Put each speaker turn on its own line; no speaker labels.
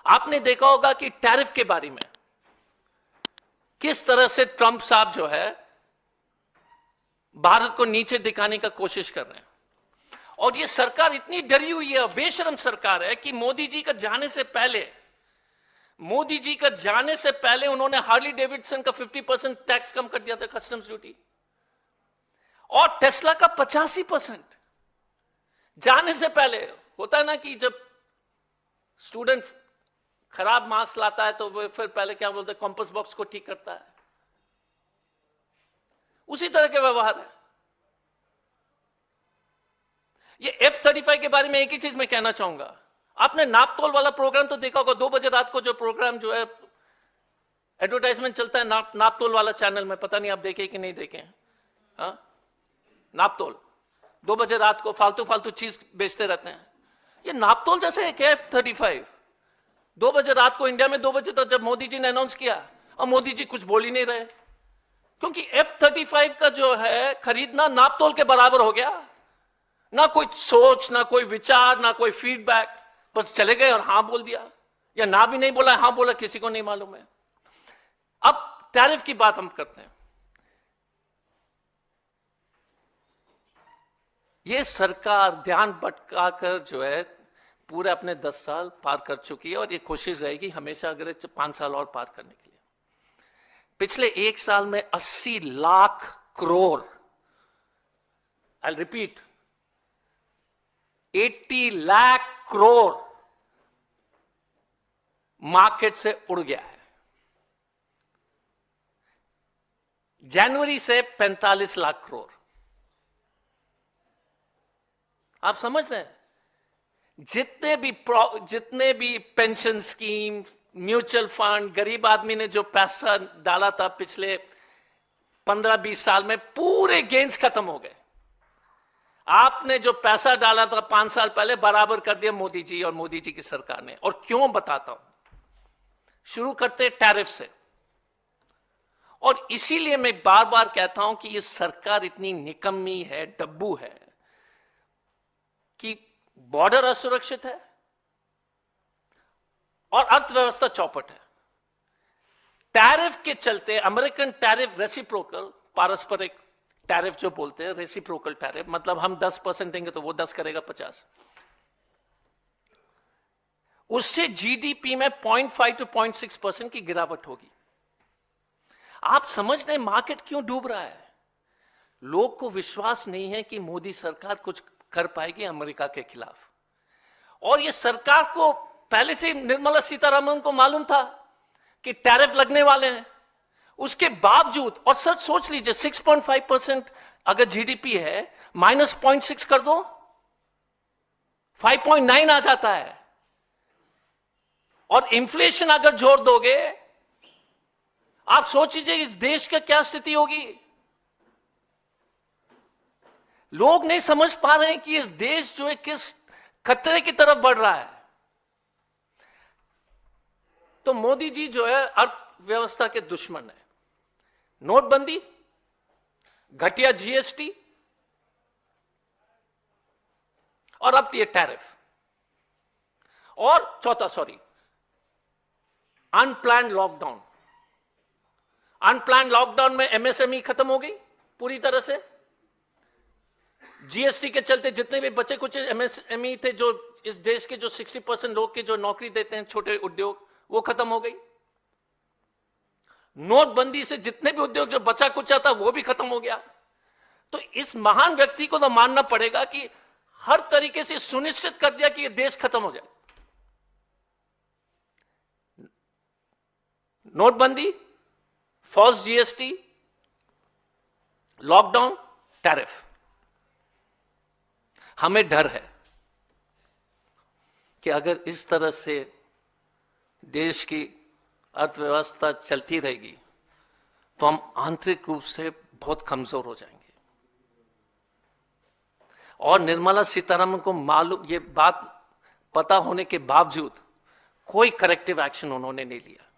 आपने देखा होगा कि टैरिफ के बारे में किस तरह से ट्रंप साहब जो है भारत को नीचे दिखाने का कोशिश कर रहे हैं। और ये सरकार इतनी डरी हुई है, बेशरम सरकार है कि मोदी जी का जाने से पहले उन्होंने हार्ली डेविडसन का 50% टैक्स कम कर दिया था, कस्टम्स ड्यूटी, और टेस्ला का 85%। जाने से पहले होता है ना कि जब स्टूडेंट खराब मार्क्स लाता है तो वो फिर पहले क्या बोलते हैं, कॉम्पस बॉक्स को ठीक करता है। उसी तरह के व्यवहार है। ये F-35 के बारे में एक ही चीज मैं कहना चाहूंगा, आपने नापतोल वाला प्रोग्राम तो देखा होगा, 2 बजे रात को जो प्रोग्राम जो है एडवर्टाइजमेंट चलता है नापतोल वाला चैनल में, पता नहीं आप देखे कि नहीं देखे। हाँ, नापतोल 2 बजे रात को फालतू चीज बेचते रहते हैं। ये नापतोल जैसे है क्या F-35? 2 बजे रात को इंडिया में 2 बजे तक जब मोदी जी ने अनाउंस किया, और मोदी जी कुछ बोल ही नहीं रहे, क्योंकि F-35 का जो है खरीदना नापतोल के बराबर हो गया। ना कोई सोच, ना कोई विचार, ना कोई फीडबैक, बस चले गए और हां बोल दिया, या ना भी नहीं बोला, हां बोला, किसी को नहीं मालूम है। अब टैरिफ की बात हम करते हैं। ये सरकार ध्यान भटकाकर जो है पूरे अपने 10 साल पार कर चुकी है, और ये कोशिश रहेगी हमेशा अगर 5 साल और पार करने के लिए। पिछले 1 साल में 80 lakh crore, I repeat 80 lakh crore market से उड़ गया है। जनवरी से 45 लाख करोड़। आप समझ रहे हैं? जितने भी पेंशन स्कीम, म्यूचुअल फंड, गरीब आदमी ने जो पैसा डाला था पिछले 15-20 साल में, पूरे गेन्स खत्म हो गए। आपने जो पैसा डाला था 5 साल पहले, बराबर कर दिया मोदी जी और मोदी जी की सरकार ने। और क्यों बताता हूं। शुरू करते टैरिफ से। और इसीलिए मैं बार बार कहता हूं कि ये सरकार इतनी निकम्मी है, डब्बू है, कि बॉर्डर असुरक्षित है और अर्थव्यवस्था चौपट है। टैरिफ के चलते अमेरिकन टैरिफ, रेसिप्रोकल, पारस्परिक टैरिफ जो बोलते हैं, रेसिप्रोकल टैरिफ, मतलब हम 10% देंगे तो वो 10 करेगा 50। उससे जीडीपी में 0.5 to 0.6% की गिरावट होगी। आप समझ रहे मार्केट क्यों डूब रहा है? लोग को विश्वास नहीं है कि मोदी सरकार कुछ कर पाएगी अमेरिका के खिलाफ। और ये सरकार को पहले से निर्मला सीतारमण को मालूम था कि टैरिफ लगने वाले हैं। उसके बावजूद, और सच सोच लीजिए, 6.5% अगर जीडीपी है, -0.6 कर दो, 5.9 आ जाता है। और इन्फ्लेशन अगर जोड़ दोगे, आप सोच लीजिए इस देश का क्या स्थिति होगी। लोग नहीं समझ पा रहे हैं कि इस देश जो है किस खतरे की तरफ बढ़ रहा है। तो मोदी जी जो है अर्थव्यवस्था के दुश्मन है। नोटबंदी, घटिया जीएसटी, और अब ये टैरिफ, और चौथा अनप्लान्ड लॉकडाउन। अनप्लान्ड लॉकडाउन में एमएसएमई खत्म हो गई पूरी तरह से। जीएसटी के चलते जितने भी बचे कुछ एमएसएमई थे, जो इस देश के जो 60% लोग के जो नौकरी देते हैं, छोटे उद्योग, वो खत्म हो गई। नोटबंदी से जितने भी उद्योग जो बचा कुचा था वो भी खत्म हो गया। तो इस महान व्यक्ति को तो मानना पड़ेगा कि हर तरीके से सुनिश्चित कर दिया कि ये देश खत्म हो जाए। नोटबंदी, फॉल्स जीएसटी, लॉकडाउन, टैरिफ। हमें डर है कि अगर इस तरह से देश की अर्थव्यवस्था चलती रहेगी तो हम आंतरिक रूप से बहुत कमजोर हो जाएंगे। और निर्मला सीतारमण को मालूम, ये बात पता होने के बावजूद कोई करेक्टिव एक्शन उन्होंने नहीं लिया।